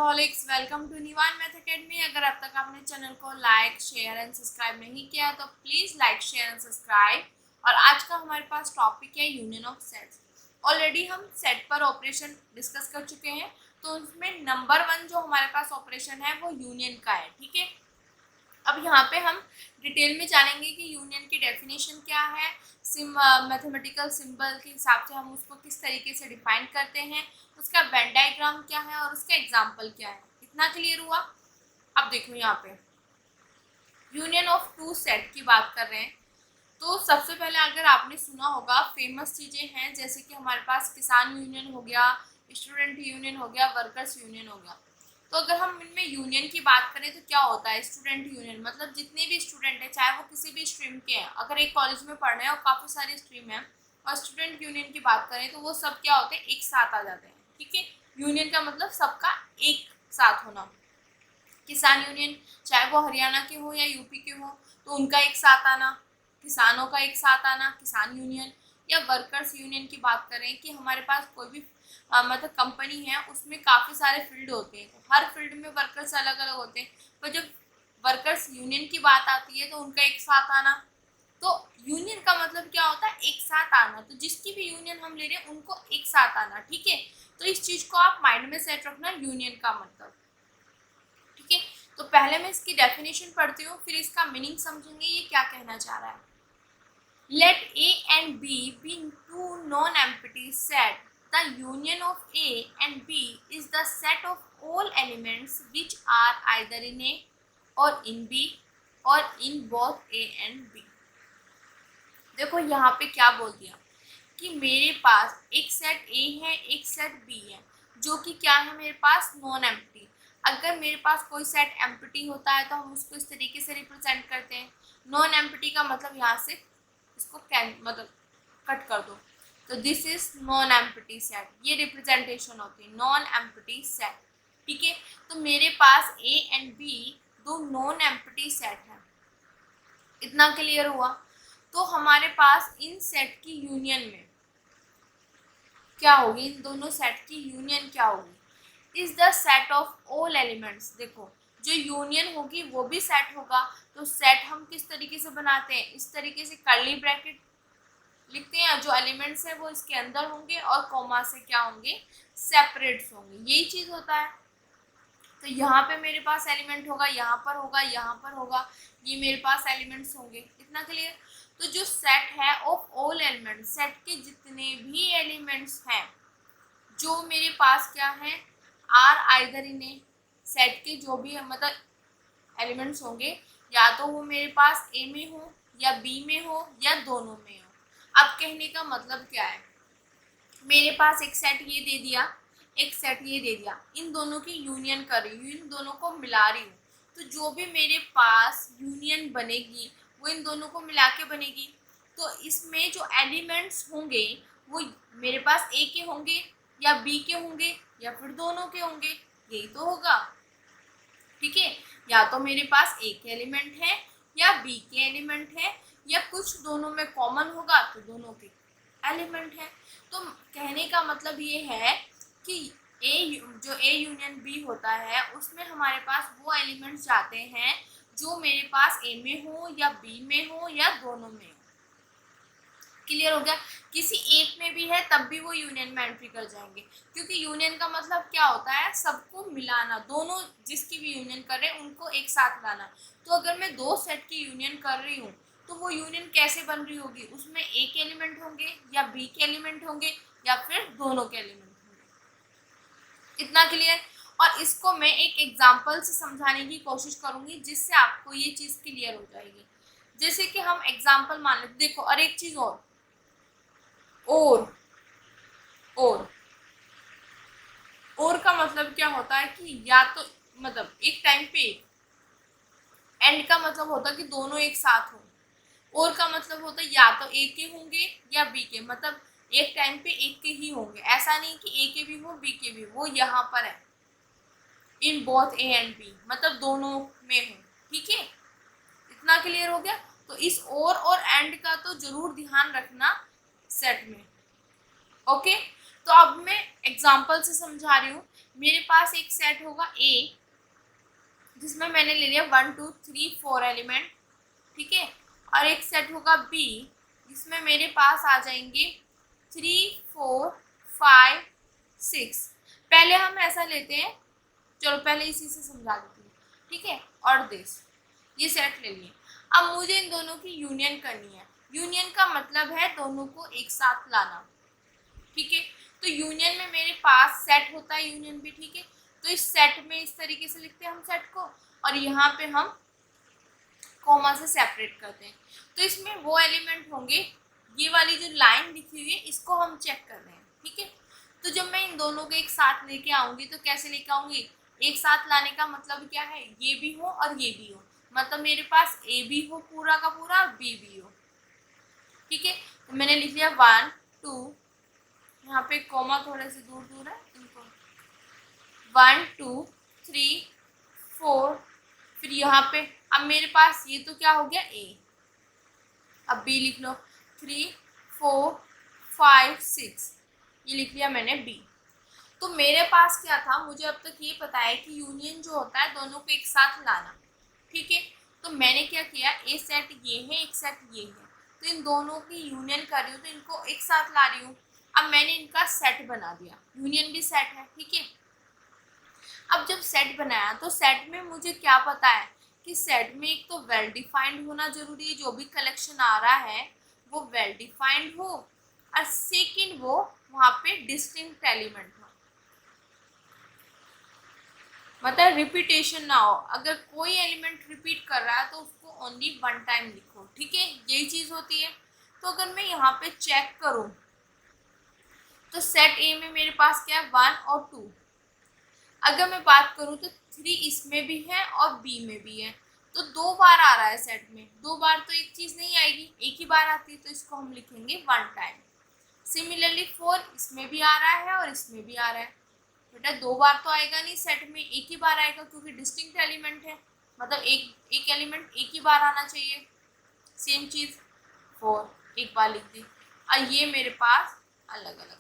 वर्कaholics, welcome to निवान math academy. अगर अब तक आपने चैनल को लाइक शेयर एंड सब्सक्राइब नहीं किया तो please like share and subscribe. और आज का हमारे पास टॉपिक है यूनियन ऑफ सेट्स। ऑलरेडी हम सेट पर ऑपरेशन डिस्कस कर चुके हैं, तो उसमें नंबर 1 जो हमारे पास ऑपरेशन है वो यूनियन का है। ठीक है, अब यहाँ पे हम डिटेल में जानेंगे कि यूनियन की डेफिनेशन क्या है, मैथमेटिकल सिंबल के हिसाब से हम उसको किस तरीके से डिफाइन करते हैं, उसका वेन डायग्राम क्या है और उसका एग्जाम्पल क्या है। इतना क्लियर हुआ। अब देखो यहाँ पे यूनियन ऑफ टू सेट की बात कर रहे हैं, तो सबसे पहले अगर आपने सुना होगा फेमस चीज़ें हैं, जैसे कि हमारे पास किसान यूनियन हो गया, स्टूडेंट यूनियन हो गया, वर्कर्स यूनियन हो गया। तो अगर हम इनमें यूनियन की बात करें तो क्या होता है, स्टूडेंट यूनियन मतलब जितने भी स्टूडेंट हैं, चाहे वो किसी भी स्ट्रीम के हैं, अगर एक कॉलेज में पढ़ रहे हैं और काफ़ी सारी स्ट्रीम है, और स्टूडेंट यूनियन की बात करें तो वो सब क्या होते हैं, एक साथ आ जाते हैं। ठीक है, यूनियन का मतलब सबका एक साथ होना। किसान यूनियन चाहे वो हरियाणा के हो या यूपी के हो, तो उनका एक साथ आना, किसानों का एक साथ आना, किसान यूनियन। या वर्कर्स यूनियन की बात करें कि हमारे पास कोई भी मतलब कंपनी है, उसमें काफ़ी सारे फील्ड होते हैं, तो हर फील्ड में वर्कर्स अलग अलग होते हैं, पर जब वर्कर्स यूनियन की बात आती है तो उनका एक साथ आना। तो यूनियन का मतलब क्या होता है, एक साथ आना। तो जिसकी भी यूनियन हम ले रहे हैं उनको एक साथ आना। ठीक है, तो इस चीज़ को आप माइंड में सेट रखना, यूनियन का मतलब। ठीक है, तो पहले मैं इसकी डेफिनेशन पढ़ती हूँ, फिर इसका मीनिंग समझेंगे ये क्या कहना चाह रहा है। Let A and B be two non empty set, the union of A and B is the set of all elements which are either in A और इन बी और in both A and B. देखो यहाँ पे क्या बोल दिया कि मेरे पास एक सेट ए है, एक सेट बी है, जो कि क्या है मेरे पास नॉन एम्प्टी। अगर मेरे पास कोई सेट एम्प्टी होता है तो हम उसको इस तरीके से रिप्रेजेंट करते हैं। नॉन एम्प्टी का मतलब यहाँ से इसको मतलब कट कर दो, तो this is non empty set, ये रिप्रेजेंटेशन होती है नॉन एम्प्टी सेट। ठीक है, तो मेरे पास ए एंड बी दो नॉन एम्प्टी सेट है। इतना क्लियर हुआ। तो हमारे पास इन सेट की यूनियन में क्या होगी, इन दोनों सेट की यूनियन क्या होगी, is the set of all elements. देखो जो यूनियन होगी वो भी सेट होगा, तो सेट हम किस तरीके से बनाते हैं, इस तरीके से कर्ली ब्रैकेट लिखते हैं, जो एलिमेंट्स है वो इसके अंदर होंगे और कॉमा से क्या होंगे, सेपरेट्स होंगे, यही चीज होता है। तो यहाँ पे मेरे पास एलिमेंट होगा, यहाँ पर होगा, यहाँ पर होगा, ये मेरे पास एलिमेंट्स होंगे। इतना क्लियर। तो जो सेट है ऑफ ऑल एलिमेंट्स, सेट के जितने भी एलिमेंट्स हैं जो मेरे पास क्या है, are either in A, set के जो भी मतलब एलिमेंट्स होंगे, या तो वो मेरे पास ए में हो या बी में हो या दोनों में हो। अब कहने का मतलब क्या है, मेरे पास एक सेट ये दे दिया, एक सेट ये दे दिया, इन दोनों की यूनियन कर रही हूँ, इन दोनों को मिला रही हूँ, तो जो भी मेरे पास यूनियन बनेगी वो इन दोनों को मिला के बनेगी। तो इसमें जो एलिमेंट्स होंगे वो मेरे पास ए के होंगे या बी के होंगे या फिर दोनों के होंगे, यही तो होगा। ठीक है, या तो मेरे पास ए के एलिमेंट है या बी के एलिमेंट है, या कुछ दोनों में कॉमन होगा तो दोनों के एलिमेंट है। तो कहने का मतलब ये है कि जो ए यूनियन बी होता है उसमें हमारे पास वो एलिमेंट्स जाते हैं जो मेरे पास ए में हो या बी में हो या दोनों में हो। क्लियर हो गया। किसी एक में भी है तब भी वो यूनियन में एंट्री कर जाएंगे, क्योंकि यूनियन का मतलब क्या होता है, सबको मिलाना, दोनों जिसकी भी यूनियन कर रहे हैं उनको एक साथ लाना। तो अगर मैं दो सेट की यूनियन कर रही हूँ तो वो यूनियन कैसे बन रही होगी, उसमें ए के एलिमेंट होंगे या बी के एलिमेंट होंगे या फिर दोनों के एलिमेंट होंगे। इतना क्लियर। और इसको मैं एक एग्जाम्पल से समझाने की कोशिश करूंगी जिससे आपको ये चीज़ क्लियर हो जाएगी। जैसे कि हम एग्जाम्पल मान लेते, देखो और एक चीज़ और और और का मतलब क्या होता है कि या तो मतलब एक टाइम पे, एंड का मतलब होता है कि दोनों एक साथ हो। और का मतलब होता है या तो ए के होंगे या बी के, मतलब एक टाइम पे एक के ही होंगे, ऐसा नहीं कि ए के भी हो बी के भी, वो यहाँ पर है in both A and B, मतलब दोनों में हो। ठीक है, इतना क्लियर हो गया। तो इस और एंड का तो जरूर ध्यान रखना सेट में। ओके, तो अब मैं एग्जाम्पल से समझा रही हूँ। मेरे पास एक सेट होगा ए जिसमें मैंने ले लिया 1 2 3 4 एलिमेंट, ठीक है, और एक सेट होगा बी जिसमें मेरे पास आ जाएंगे 3 4 5 6। पहले हम ऐसा लेते हैं, चलो पहले इसी से समझा देती हूँ, ठीक है। और दिस, ये सेट ले लिए। अब मुझे इन दोनों की यूनियन करनी है। यूनियन का मतलब है दोनों को एक साथ लाना, ठीक है। तो यूनियन में मेरे पास सेट होता है, यूनियन भी, ठीक है। तो इस सेट में इस तरीके से लिखते हैं हम सेट को, और यहाँ पे हम कॉमा से सेपरेट करते हैं। तो इसमें वो एलिमेंट होंगे, ये वाली जो लाइन लिखी हुई है इसको हम चेक कर रहे हैं, ठीक है। तो जब मैं इन दोनों को एक साथ लेके आऊंगी तो कैसे लेके आऊंगी? एक साथ लाने का मतलब क्या है, ये भी हो और ये भी हो, मतलब मेरे पास ए भी हो पूरा का पूरा, बी भी हो, ठीक है। तो मैंने लिख लिया 1 2, यहाँ पे कॉमा थोड़े से दूर दूर है इनको, 1 2 3 4, फिर यहाँ पे अब मेरे पास ये तो क्या हो गया ए, अब बी लिख लो 3 4 5 6, ये लिख लिया मैंने बी। तो मेरे पास क्या था, मुझे अब तक ये पता है कि यूनियन जो होता है दोनों को एक साथ लाना, ठीक है। तो मैंने क्या किया, ए सेट ये है, एक सेट ये है, तो इन दोनों की यूनियन कर रही हूँ तो इनको एक साथ ला रही हूँ। अब मैंने इनका सेट बना दिया, यूनियन भी सेट है, ठीक है। अब जब सेट बनाया तो सेट में मुझे क्या पता है कि सेट में एक तो वेल डिफाइंड होना जरूरी है, जो भी कलेक्शन आ रहा है वो वेल डिफाइंड हो, और सेकंड वो वहाँ पे डिस्टिंक्ट एलिमेंट हो, मतलब रिपीटेशन ना हो। अगर कोई एलिमेंट रिपीट कर रहा है तो उसको ओनली वन टाइम लिखो, ठीक है, यही चीज होती है। तो अगर मैं यहाँ पे चेक करूँ तो सेट ए में मेरे पास क्या है, 1 और 2। अगर मैं बात करूँ तो 3 इसमें भी है और बी में भी है, तो 2 बार आ रहा है सेट में, 2 बार तो एक चीज नहीं आएगी, एक ही बार आती है, तो इसको हम लिखेंगे वन टाइम। सिमिलरली 4 इसमें भी आ रहा है और इसमें भी आ रहा है, बेटा 2 बार तो आएगा नहीं सेट में, एक ही बार आएगा, क्योंकि डिस्टिंक्ट एलिमेंट है, मतलब एक एलिमेंट एक ही बार आना चाहिए। सेम चीज 4 एक बार लिख दी, और ये मेरे पास अलग अलग,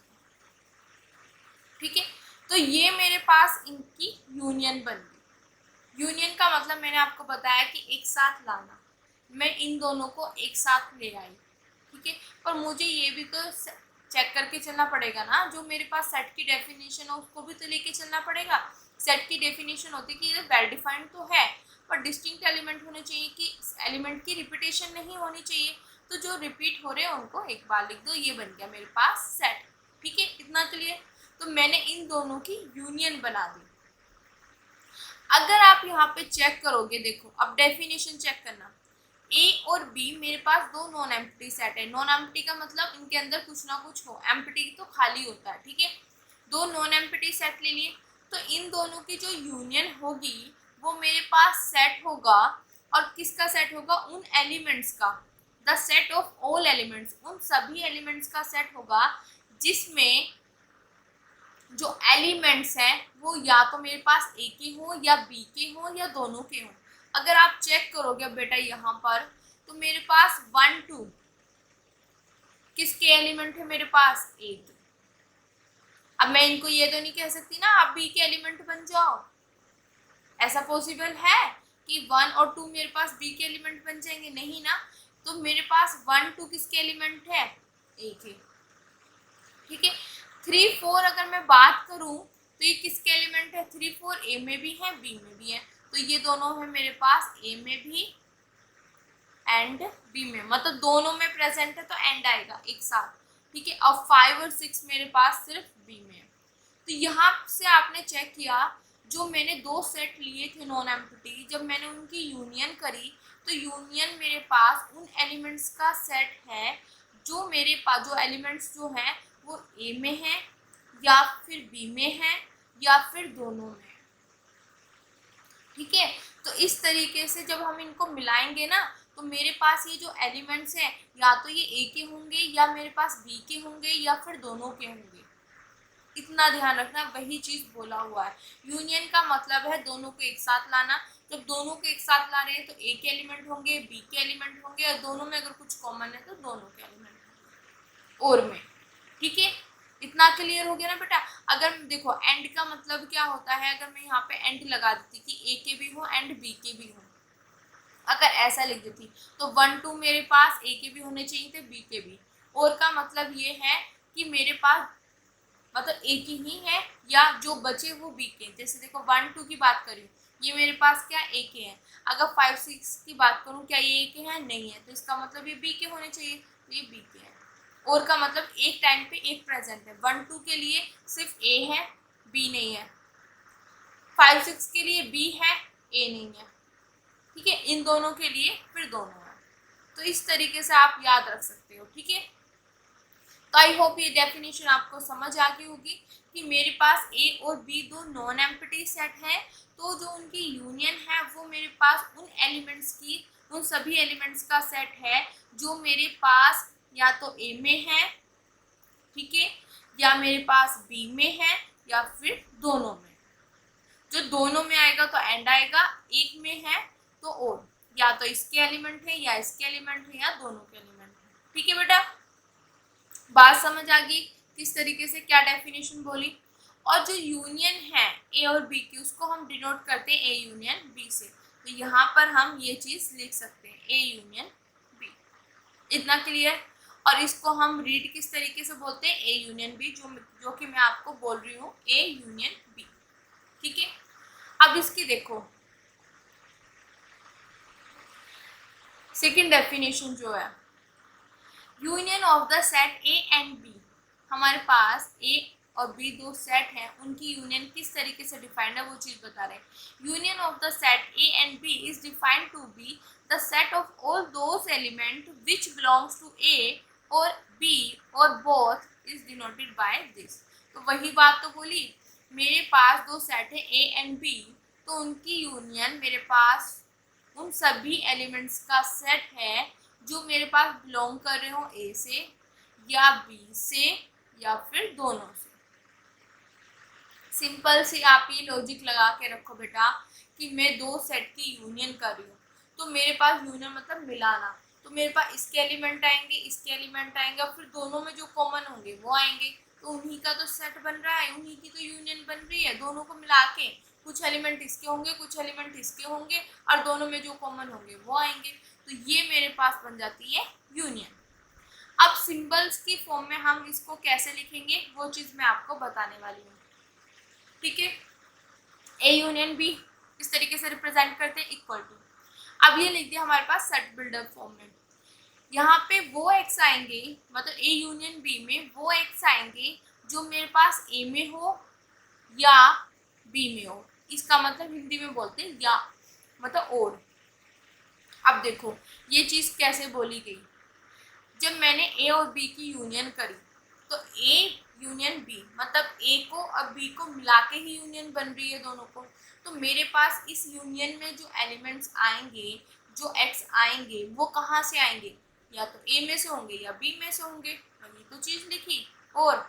ठीक है। तो ये मेरे पास इनकी यूनियन बन गई। यूनियन का मतलब मैंने आपको बताया कि एक साथ लाना, मैं इन दोनों को एक साथ ले आई, ठीक है। पर मुझे ये भी तो चेक करके चलना पड़ेगा ना, जो मेरे पास सेट की डेफिनेशन है उसको भी तो लेके चलना पड़ेगा। सेट की डेफिनेशन होती है कि ये वेल डिफाइंड तो है पर डिस्टिंक्ट एलिमेंट होने चाहिए, कि एलिमेंट की रिपीटेशन नहीं होनी चाहिए, तो जो रिपीट हो रहे हैं उनको एक बार लिख दो, ये बन गया मेरे पास सेट, ठीक है। इतना क्लियर? तो मैंने इन दोनों की यूनियन बना दी। अगर आप यहाँ पे चेक करोगे, देखो अब डेफिनेशन चेक करना, ए और बी मेरे पास दो नॉन एम्प्टी सेट है। नॉन एम्प्टी का मतलब इनके अंदर कुछ ना कुछ हो, एम्प्टी तो खाली होता है, ठीक है। दो नॉन एम्प्टी सेट ले लिए, तो इन दोनों की जो यूनियन होगी वो मेरे पास सेट होगा, और किसका सेट होगा, उन एलिमेंट्स का, the set of all elements, उन सभी एलिमेंट्स का सेट होगा जिसमें जो एलिमेंट्स हैं वो या तो मेरे पास ए के हो या बी के हो या दोनों के हो। अगर आप चेक करोगे बेटा यहाँ पर, तो मेरे पास 1 2 किसके एलिमेंट है, मेरे पास ए के। अब मैं इनको ये तो नहीं कह सकती ना आप बी के एलिमेंट बन जाओ, ऐसा पॉसिबल है कि 1 और 2 मेरे पास बी के एलिमेंट बन जाएंगे, नहीं ना। तो मेरे पास 1 2 किसके एलिमेंट है, ए के, ठीक है। 3 4 अगर मैं बात करूं तो ये किसके एलिमेंट है, 3 4 ए में भी है बी में भी है, तो ये दोनों है मेरे पास ए में भी एंड बी में, मतलब दोनों में प्रेजेंट है तो एंड आएगा एक साथ, ठीक है। अब 5 और 6 मेरे पास सिर्फ बी में है। तो यहाँ से आपने चेक किया, जो मैंने दो सेट लिए थे नॉन एम्प्टी, जब मैंने उनकी यूनियन करी तो यूनियन मेरे पास उन एलिमेंट्स का सेट है जो मेरे पास, जो एलिमेंट्स जो हैं वो ए में है या फिर बी में है या फिर दोनों में, ठीक है। तो इस तरीके से जब हम इनको मिलाएंगे ना, तो मेरे पास ये जो एलिमेंट्स हैं या तो ये ए के होंगे या मेरे पास बी के होंगे या फिर दोनों के होंगे। इतना ध्यान रखना, वही चीज बोला हुआ है। यूनियन का मतलब है दोनों को एक साथ लाना। जब दोनों को एक साथ ला रहे हैं तो ए के एलिमेंट होंगे, बी के एलिमेंट होंगे, और दोनों में अगर कुछ कॉमन है तो दोनों के एलिमेंट होंगे और में, ठीक है। इतना इतना क्लियर हो गया ना बेटा। अगर देखो एंड का मतलब क्या होता है, अगर मैं यहाँ पे एंड लगा देती कि ए के भी हो एंड बी के भी हो, अगर ऐसा लिख देती तो 1 2 मेरे पास ए के भी होने चाहिए थे, बी के भी। और का मतलब ये है कि मेरे पास मतलब ए की ही है या जो बचे वो बी के। जैसे देखो 1 2 की बात करी, ये मेरे पास क्या ए के हैं। अगर 5 6 की बात करूँ, क्या ये ए के हैं? नहीं है, तो इसका मतलब ये बी के होने चाहिए, तो ये बी के हैं। और का मतलब एक टाइम पे एक प्रेजेंट है। 1 2 के लिए सिर्फ ए है, बी नहीं है। 5 6 के लिए बी है, ए नहीं है। ठीक है, इन दोनों के लिए फिर दोनों है। तो इस तरीके से आप याद रख सकते हो। ठीक है, तो आई होप ये डेफिनेशन आपको समझ आ गई होगी कि मेरे पास ए और बी दो नॉन एम्प्टी सेट हैं, तो जो उनकी यूनियन है वो मेरे पास उन एलिमेंट्स की, उन सभी एलिमेंट्स का सेट है जो मेरे पास या तो ए में है, ठीक है, या मेरे पास बी में है, या फिर दोनों में। जो दोनों में आएगा तो एंड आएगा, एक में है तो और, या तो इसके एलिमेंट है या इसके एलिमेंट है या दोनों के एलिमेंट है। ठीक है बेटा, बात समझ आ गई किस तरीके से क्या डेफिनेशन बोली। और जो यूनियन है ए और बी की, उसको हम डिनोट करते हैं ए यूनियन बी से। तो यहाँ पर हम ये चीज लिख सकते हैं ए यूनियन बी। इतना क्लियर। और इसको हम रीड किस तरीके से बोलते हैं, ए यूनियन बी, जो कि मैं आपको बोल रही हूँ ए यूनियन बी। ठीक है, अब इसकी देखो सेकेंड डेफिनेशन जो है, union of the set A and B. हमारे पास ए और बी दो सेट हैं, उनकी यूनियन किस तरीके से डिफाइंड है वो चीज बता रहे हैं। Union of the set A and B is defined to be the set of all those element which belongs to A और बी और both is denoted by this. तो वही बात तो बोली, मेरे पास दो सेट है ए एंड बी, तो उनकी यूनियन मेरे पास उन सभी एलिमेंट्स का सेट है जो मेरे पास बिलोंग कर रहे हो ए से या बी से या फिर दोनों से। सिंपल सी आप ये लॉजिक लगा के रखो बेटा कि मैं दो सेट की यूनियन कर रही हूँ, तो मेरे पास यूनियन मतलब मिलाना, तो मेरे पास इसके एलिमेंट आएंगे, इसके एलिमेंट आएंगे, और फिर दोनों में जो कॉमन होंगे वो आएंगे, तो उन्हीं का तो सेट बन रहा है, उन्हीं की तो यूनियन बन रही है। दोनों को मिला के कुछ एलिमेंट इसके होंगे, कुछ एलिमेंट इसके होंगे, और दोनों में जो कॉमन होंगे वो आएंगे, तो ये मेरे पास बन जाती है यूनियन। अब सिंबल्स की फॉर्म में हम इसको कैसे लिखेंगे वो चीज मैं आपको बताने वाली हूँ। ठीक है, ए यूनियन बी इस तरीके से रिप्रेजेंट करते हैं, इक्वल टू, अब ये लिख दिया हमारे पास सेट बिल्डर फॉर्म में। यहाँ पे वो एक्स आएंगे, मतलब ए यूनियन बी में वो एक्स आएंगे जो मेरे पास ए में हो या बी में हो। इसका मतलब हिंदी में बोलते हैं या, मतलब और। अब देखो ये चीज कैसे बोली गई, जब मैंने ए और बी की यूनियन करी, तो ए यूनियन बी मतलब ए को और बी को मिला के ही यूनियन बन रही है दोनों को। तो मेरे पास इस यूनियन में जो एलिमेंट्स आएंगे, जो एक्स आएंगे, वो कहाँ से आएंगे, या तो ए में से होंगे या बी में से होंगे। वही तो चीज लिखी। और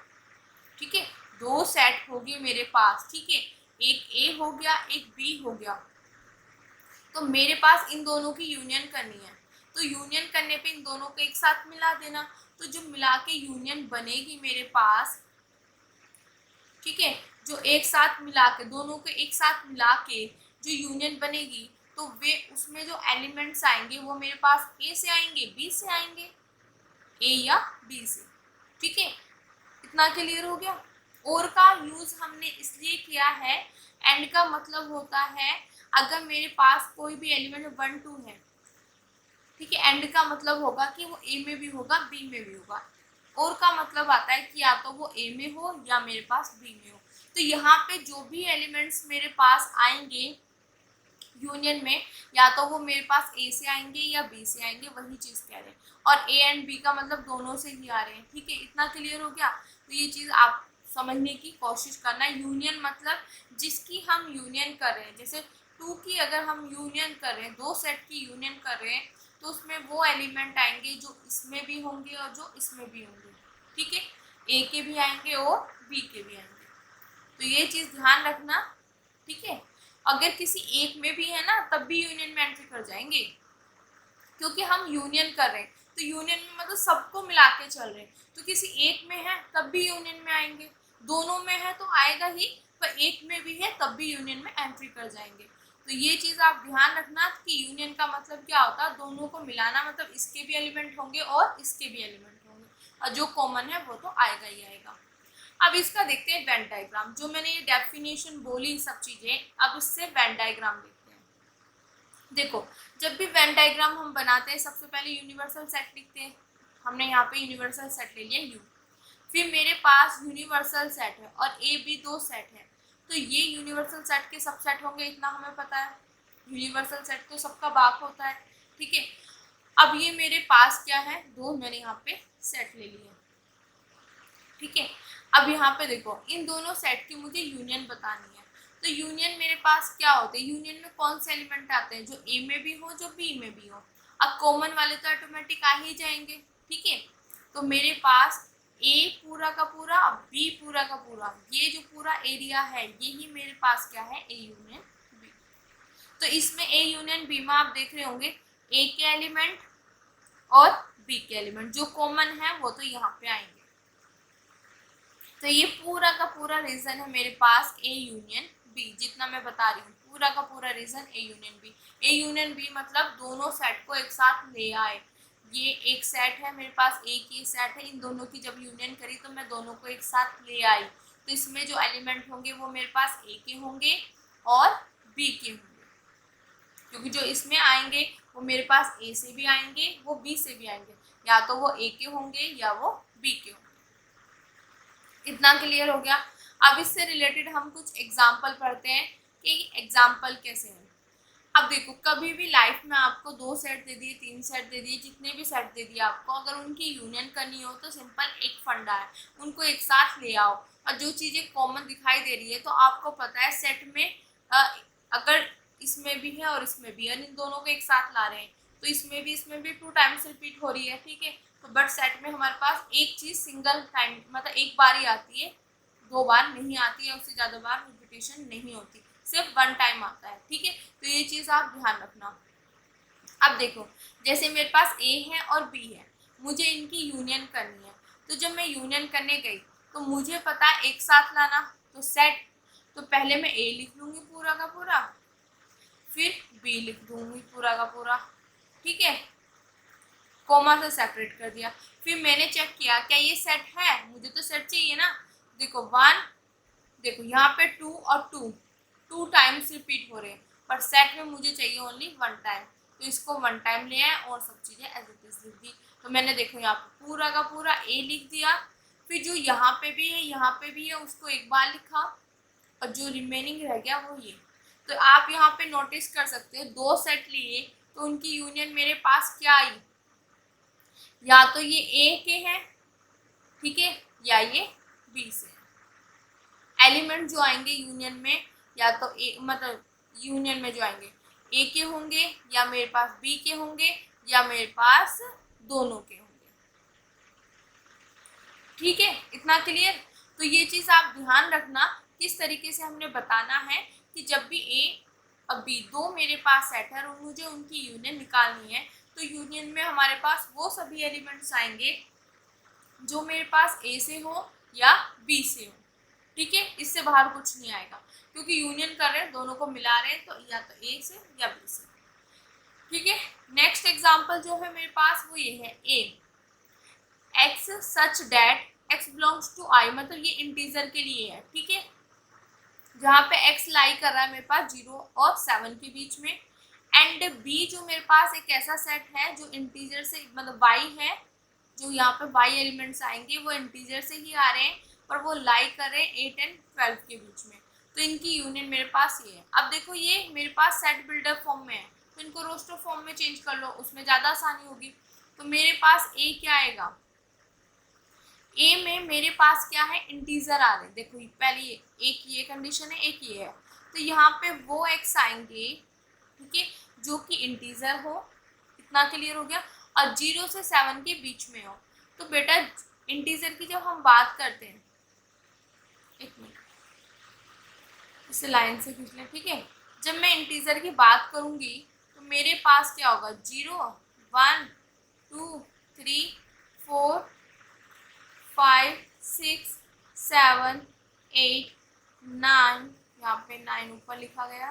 ठीक है, दो सेट हो गए मेरे पास, ठीक है, एक ए हो गया एक बी हो गया, तो मेरे पास इन दोनों की यूनियन करनी है। तो यूनियन करने पे इन दोनों को एक साथ मिला देना, तो जो मिला के यूनियन बनेगी मेरे पास, ठीक है, जो एक साथ मिला के दोनों को एक साथ मिला के जो यूनियन बनेगी, तो वे उसमें जो एलिमेंट्स आएंगे वो मेरे पास ए से आएंगे बी से आएंगे, ए या बी से। ठीक है, इतना क्लियर हो गया। और का यूज हमने इसलिए किया है, एंड का मतलब होता है अगर मेरे पास कोई भी एलिमेंट 1 2 है, ठीक है, एंड का मतलब होगा कि वो ए में भी होगा बी में भी होगा। और का मतलब आता है कि या तो वो ए में हो या मेरे पास बी में हो। तो यहाँ पे जो भी एलिमेंट्स मेरे पास आएंगे यूनियन में, या तो वो मेरे पास ए से आएंगे या बी से आएंगे, वही चीज कह रहे हैं। और ए एंड बी का मतलब दोनों से ही आ रहे हैं। ठीक है, इतना क्लियर हो गया। तो ये चीज आप समझने की कोशिश करना। यूनियन मतलब जिसकी हम यूनियन कर रहे हैं, जैसे 2 की अगर हम यूनियन कर रहे हैं, दो सेट की यूनियन कर रहे हैं, तो उसमें वो एलिमेंट आएंगे जो इसमें भी होंगे और जो इसमें भी होंगे। ठीक है, ए के भी आएंगे और बी के भी आएंगे, तो ये चीज ध्यान रखना। ठीक है, अगर किसी एक में भी है ना, तब भी यूनियन में एंट्री कर जाएंगे, क्योंकि हम यूनियन कर रहे हैं। तो यूनियन में मतलब सबको मिला के चल रहे हैं, तो किसी एक में है तब भी यूनियन में आएंगे, दोनों में है तो आएगा ही, पर एक में भी है तब भी यूनियन में एंट्री कर जाएंगे। तो ये चीज़ आप ध्यान रखना कि यूनियन का मतलब क्या होता है, दोनों को मिलाना, मतलब इसके भी एलिमेंट होंगे और इसके भी एलिमेंट होंगे, और जो कॉमन है वो तो आएगा ही आएगा। अब इसका देखते हैं वेन डायग्राम। जो मैंने ये डेफिनेशन बोली सब चीज़ें, अब इससे वेन डायग्राम देखते हैं। देखो, जब भी वेन डायग्राम हम बनाते हैं सबसे पहले यूनिवर्सल सेट लिखते हैं। हमने यहाँ पे यूनिवर्सल सेट ले लिया यू, फिर मेरे पास यूनिवर्सल सेट है और ए बी दो सेट है, तो ये यूनिवर्सल सेट के सब सेट होंगे, इतना हमें पता है। यूनिवर्सल सेट तो सबका बाप होता है, ठीक है। अब ये मेरे पास क्या है, दो मैंने यहाँ पे सेट ले लिए, ठीक है। अब यहाँ पे देखो, इन दोनों सेट की मुझे यूनियन बतानी है, तो यूनियन मेरे पास क्या होते हैं, यूनियन में कौन से एलिमेंट आते हैं, जो ए में भी हो जो बी में भी हो। अब कॉमन वाले तो ऑटोमेटिक आ ही जाएंगे, ठीक है। तो मेरे पास ए पूरा का पूरा, बी पूरा का पूरा, ये जो पूरा एरिया है यही मेरे पास क्या है, ए यूनियन बी। तो इसमें ए यूनियन बी में आप देख रहे होंगे ए के एलिमेंट और बी के एलिमेंट जो कॉमन है वो तो यहाँ पे आएंगे। तो ये पूरा का पूरा रीजन है मेरे पास ए यूनियन बी, जितना मैं बता रही हूँ पूरा का पूरा region A union B. A union B मतलब दोनों सेट को एक साथ ले आए। ये एक सेट है मेरे पास, ए की सेट है, इन दोनों की जब यूनियन करी तो मैं दोनों को एक साथ ले आई, तो इसमें जो एलिमेंट होंगे वो मेरे पास ए के होंगे और बी के होंगे, क्योंकि जो इसमें आएंगे वो मेरे पास ए से भी आएंगे वो बी से भी आएंगे, या तो वो ए के होंगे या वो बी के होंगे। इतना क्लियर हो गया। अब इससे रिलेटेड हम कुछ एग्जाम्पल पढ़ते हैं कि एग्जाम्पल कैसे हैं। अब देखो, कभी भी लाइफ में आपको दो सेट दे दिए, तीन सेट दे दिए, जितने भी सेट दे दिए आपको, अगर उनकी यूनियन करनी हो तो सिंपल एक फंडा है, उनको एक साथ ले आओ, और जो चीज़ें कॉमन दिखाई दे रही है तो आपको पता है सेट में अगर इसमें भी है और इसमें भी है, इन दोनों को एक साथ ला रहे हैं, तो इसमें भी टू टाइम्स रिपीट हो रही है, ठीक है। तो बट सेट में हमारे पास एक चीज़ सिंगल टाइम मतलब एक बार ही आती है, दो बार नहीं आती है, उससे ज़्यादा बार रिपीटेशन नहीं होती, सिर्फ वन टाइम आता है, ठीक है। तो ये चीज़ आप ध्यान रखना। अब देखो, जैसे मेरे पास ए है और बी है, मुझे इनकी यूनियन करनी है, तो जब मैं यूनियन करने गई तो मुझे पता है एक साथ लाना, तो सेट, तो पहले मैं ए लिख लूँगी पूरा का पूरा, फिर बी लिख दूँगी पूरा का पूरा, ठीक है, कॉमा से सेपरेट कर दिया। फिर मैंने चेक किया क्या ये सेट है, मुझे तो सेट चाहिए ना। देखो वन, देखो यहाँ पे टू और टू टाइम्स रिपीट हो रहे हैं, पर सेट में मुझे चाहिए ओनली वन टाइम, तो इसको वन टाइम ले आए और सब चीज़ें एज इट इज लिख दी। तो मैंने देखो यहाँ पे पूरा का पूरा ए लिख दिया, फिर जो यहाँ पे भी है यहाँ पे भी है उसको एक बार लिखा, और जो रिमेनिंग रह गया वो ये। तो आप यहाँ पे नोटिस कर सकते हो दो सेट लिए तो उनकी यूनियन मेरे पास क्या आई, या तो ये ए के हैं, ठीक है, या ये बी से। एलिमेंट जो आएंगे यूनियन में, या तो ए मतलब यूनियन में जो आएंगे ए के होंगे, या मेरे पास बी के होंगे, या मेरे पास दोनों के होंगे, ठीक है। इतना क्लियर। तो ये चीज़ आप ध्यान रखना किस तरीके से हमने बताना है कि जब भी ए और बी दो मेरे पास सेट है और मुझे उनकी यूनियन निकालनी है, तो यूनियन में हमारे पास वो सभी एलिमेंट्स आएंगे जो मेरे पास ए से हो या बी से हो, ठीक है। इससे बाहर कुछ नहीं आएगा, क्योंकि यूनियन कर रहे हैं, दोनों को मिला रहे हैं, तो या तो ए से या बी से, ठीक है। नेक्स्ट एग्जांपल जो है मेरे पास वो ये है A X such that X belongs to I, मतलब ये इंटीजर के लिए है, ठीक है, जहाँ पे एक्स लाई कर रहा है मेरे पास 0 और 7 के बीच में, एंड बी जो मेरे पास एक ऐसा सेट है जो इंटीजर से मतलब वाई है, जो यहाँ पे वाई एलिमेंट्स आएंगे वो इंटीजर से ही आ रहे हैं, पर वो लाई कर रहे हैं 8 एंड 12 के बीच में, तो इनकी यूनियन मेरे पास ये है। अब देखो ये मेरे पास सेट बिल्डर फॉर्म में है, तो इनको रोस्टर फॉर्म में चेंज कर लो, उसमें ज़्यादा आसानी होगी। तो मेरे पास ए क्या आएगा, ए में मेरे पास क्या है, इंटीजर आ रहे हैं, देखो पहले एक ये कंडीशन है, एक ये है, तो यहाँ पे वो एक्स आएंगे, ठीक है, जो कि इंटीजर हो, इतना क्लियर हो गया, और 0 से 7 के बीच में हो। तो बेटा इंटीजर की जब हम बात करते हैं, एक मिनट इसे लाइन से खींच लें, ठीक है, जब मैं इंटीजर की बात करूंगी तो मेरे पास क्या होगा, 0 1 2 3 4 5 6 7 8 9, यहाँ पे 9 ऊपर लिखा गया,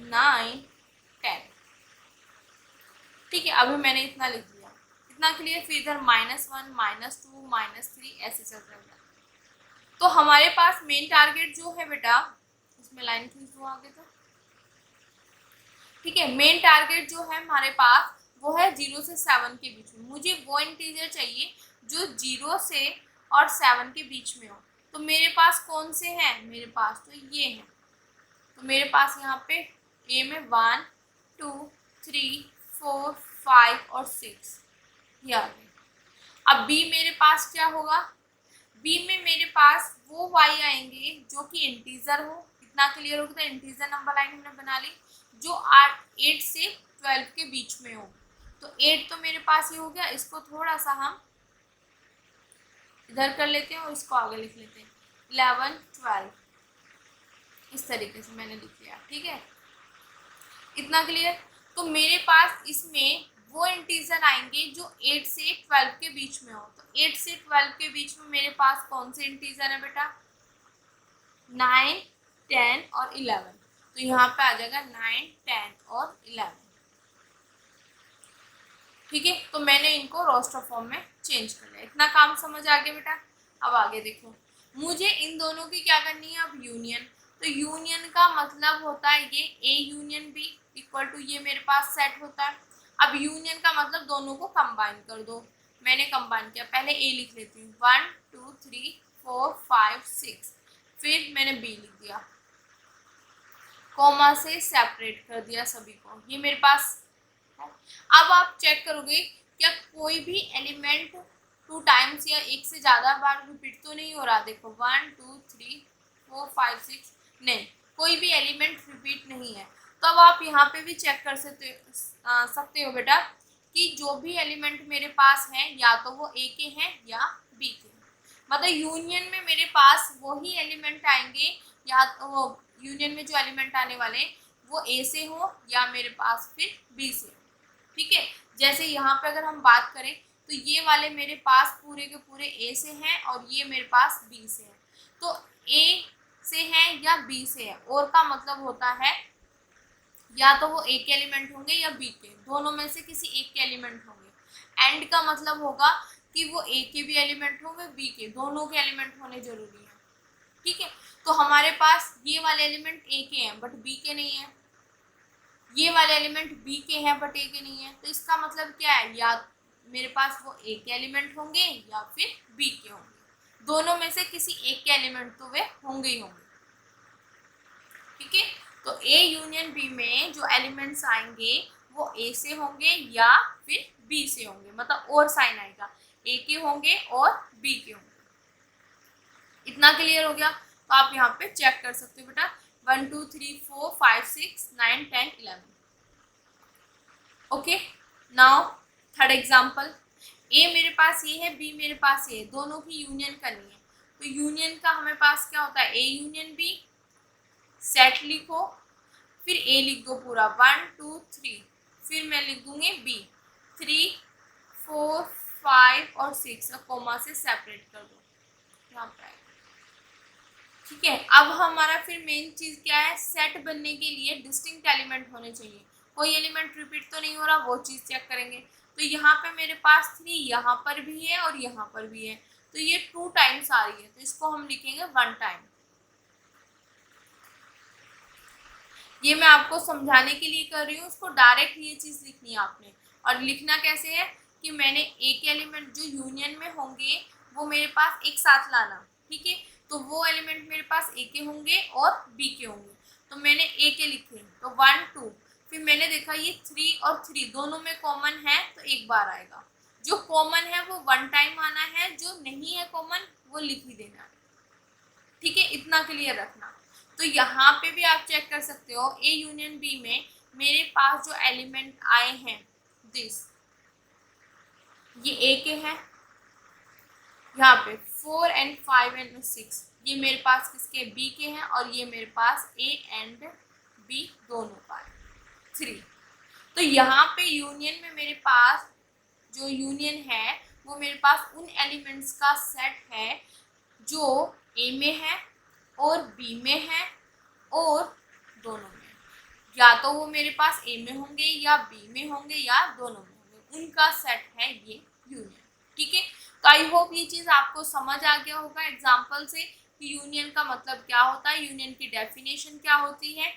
9 10। ठीक है, अभी मैंने इतना लिख दिया, इतना क्लियर। फिर इधर -1 -2 -3 ऐसे चल रहा है। तो हमारे पास मेन टारगेट जो है बेटा, इसमें लाइन खींच दो आगे तो, ठीक है। मेन टारगेट जो है हमारे पास वो है 0 से 7 के बीच में। मुझे वो इंटीजर चाहिए जो 0 से और 7 के बीच में हो। तो मेरे पास कौन से हैं, मेरे पास तो ये हैं। तो मेरे पास यहाँ पे ए में 1 2 3 4 5 और 6 ये आ गए। अब बी मेरे पास क्या होगा, बी में मेरे पास वो वाई आएंगे जो कि इंटीजर हो। इतना क्लियर हो गया। इंटीजर नंबर लाइन हमने बना ली जो 8 से 12 के बीच में हो। तो 8 तो मेरे पास ये हो गया, इसको थोड़ा सा हम इधर कर लेते हैं और इसको आगे लिख लेते हैं 11 12, इस तरीके से मैंने लिख लिया। ठीक है, इतना क्लियर। तो मेरे पास इसमें वो इंटीजर आएंगे जो 8 से 12 के बीच में हो। तो 8 से 12 के बीच में मेरे पास कौन से इंटीजर है बेटा, 9 10 और 11। तो यहाँ पे आ जाएगा 9 10 और 11। ठीक है, तो मैंने इनको रोस्टर फॉर्म में चेंज कर लिया। इतना काम समझ आ गया बेटा। अब आगे देखो, मुझे इन दोनों की क्या करनी है, अब यूनियन। तो यूनियन का मतलब होता है ये A union B equal to ये मेरे पास सेट होता है। अब यूनियन का मतलब दोनों को कंबाइन कर दो। मैंने कंबाइन किया, पहले ए लिख लेती हूँ 1 2 3 4 5 6, फिर मैंने बी लिख दिया, कॉमा से सेपरेट कर दिया सभी को। ये मेरे पास है। अब आप चेक करोगे क्या कोई भी एलिमेंट 2 टाइम्स या एक से ज़्यादा बार रिपीट तो नहीं हो रहा। देखो 1 2 3 4 5 6, नहीं, कोई भी एलिमेंट रिपीट नहीं है। तो अब आप यहाँ पे भी चेक कर सकते हो बेटा कि जो भी एलिमेंट मेरे पास हैं या तो वो ए के हैं या बी के हैं। मतलब यूनियन में मेरे पास वही एलिमेंट आएंगे, या तो यूनियन में जो एलिमेंट आने वाले वो ए से हो या मेरे पास फिर बी से। ठीक है, जैसे यहाँ पे अगर हम बात करें तो ये वाले मेरे पास पूरे के पूरे ए से हैं और ये मेरे पास बी से है। तो ए से है या बी से है, और का मतलब होता है या तो वो ए के एलिमेंट होंगे या बी के, दोनों में से किसी एक के एलिमेंट होंगे। एंड का मतलब होगा कि वो ए के भी एलिमेंट होंगे, बी के, दोनों के एलिमेंट होने जरूरी है। ठीक है, तो हमारे पास ये वाले एलिमेंट ए के हैं बट बी के नहीं है, ये वाले एलिमेंट बी के हैं बट ए के नहीं है। तो इसका मतलब क्या है, या मेरे पास वो ए के एलिमेंट होंगे या फिर बी के होंगे, दोनों में से किसी एक के एलिमेंट तो वे होंगे ही होंगे। ठीक है, तो ए यूनियन बी में जो एलिमेंट्स आएंगे वो ए से होंगे या फिर बी से होंगे, मतलब और साइन आएगा, ए के होंगे और बी के होंगे। इतना क्लियर हो गया। तो आप यहाँ पे चेक कर सकते हो बेटा 1 2 3 4 5 6 9 10 11। ओके, नाउ थर्ड एग्जाम्पल, ए मेरे पास ये है, बी मेरे पास ये है, दोनों की यूनियन करनी है। तो यूनियन का हमें पास क्या होता है, ए यूनियन बी, सेट लिखो, फिर ए लिख दो पूरा 1 2 3, फिर मैं लिख दूंगी बी 3 4 5 और 6, कोमा से सेपरेट कर दो यहाँ पे। ठीक है, अब हमारा फिर मेन चीज क्या है, सेट बनने के लिए डिस्टिंक्ट एलिमेंट होने चाहिए, कोई एलिमेंट रिपीट तो नहीं हो रहा, वो चीज चेक करेंगे। तो यहाँ पे मेरे पास 3 यहाँ पर भी है और यहाँ पर भी है, तो ये 2 टाइम्स आ रही है, तो इसको हम लिखेंगे 1 टाइम। ये मैं आपको समझाने के लिए कर रही हूँ, उसको डायरेक्ट ये चीज लिखनी है आपने। और लिखना कैसे है कि मैंने ए के एलिमेंट जो यूनियन में होंगे वो मेरे पास एक साथ लाना। ठीक है, तो वो एलिमेंट मेरे पास ए के होंगे और बी के होंगे। तो मैंने ए के लिखे तो 1 2, फिर मैंने देखा ये 3 और 3 दोनों में कॉमन है तो एक बार आएगा, जो कॉमन है वो 1 टाइम आना है, जो नहीं है कॉमन वो लिख ही देना है। ठीक है, इतना क्लियर रखना। तो यहाँ पे भी आप चेक कर सकते हो ए यूनियन बी में मेरे पास जो एलिमेंट आए हैं दिस, ये ए के हैं, यहाँ पे 4 एंड 5 एंड 6 ये मेरे पास किसके, बी के हैं, और ये मेरे पास ए एंड बी दोनों का 3। तो यहाँ पे यूनियन में मेरे पास जो यूनियन है वो मेरे पास उन एलिमेंट्स का सेट है जो ए में है और बी में है और दोनों में। या तो वो मेरे पास ए में होंगे या बी में होंगे या दोनों में होंगे, उनका सेट है ये यूनियन। ठीक है, तो आई होप ये चीज़ आपको समझ आ गया होगा एग्जाम्पल से कि यूनियन का मतलब क्या होता है, यूनियन की डेफिनेशन क्या होती है।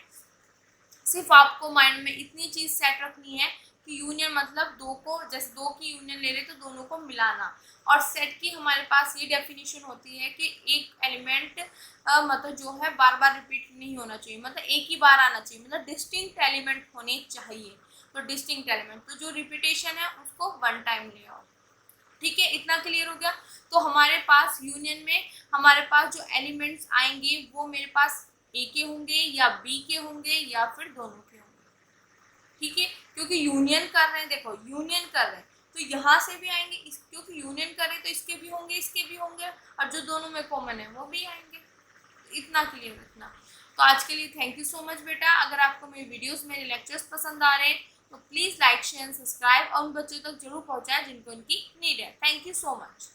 सिर्फ आपको माइंड में इतनी चीज़ सेट रखनी है कि यूनियन मतलब दो को, जैसे दो की यूनियन ले रहे तो दोनों को मिलाना। और सेट की हमारे पास ये डेफिनेशन होती है कि एक एलिमेंट मतलब जो है बार बार रिपीट नहीं होना चाहिए, मतलब एक ही बार आना चाहिए, मतलब डिस्टिंक्ट एलिमेंट होने चाहिए। तो डिस्टिंक्ट एलिमेंट, तो जो रिपीटेशन है उसको वन टाइम ले आओ। ठीक है, इतना क्लियर हो गया। तो हमारे पास यूनियन में हमारे पास जो एलिमेंट्स आएंगे वो मेरे पास ए के होंगे या बी के होंगे या फिर दोनों के होंगे। ठीक है, क्योंकि यूनियन कर रहे हैं, देखो यूनियन कर रहे हैं तो यहाँ से भी आएंगे, क्योंकि यूनियन कर रहे हैं तो इसके भी होंगे इसके भी होंगे, और जो दोनों में कॉमन है वो भी आएंगे। इतना क्लियर इतना। तो आज के लिए थैंक यू सो मच बेटा। अगर आपको मेरी वीडियोस मेरे लेक्चर्स पसंद आ रहे हैं तो प्लीज़ लाइक शेयर सब्सक्राइब और उन बच्चों तक जरूर पहुँचाएं जिनको इनकी नीड है। Thank you so much.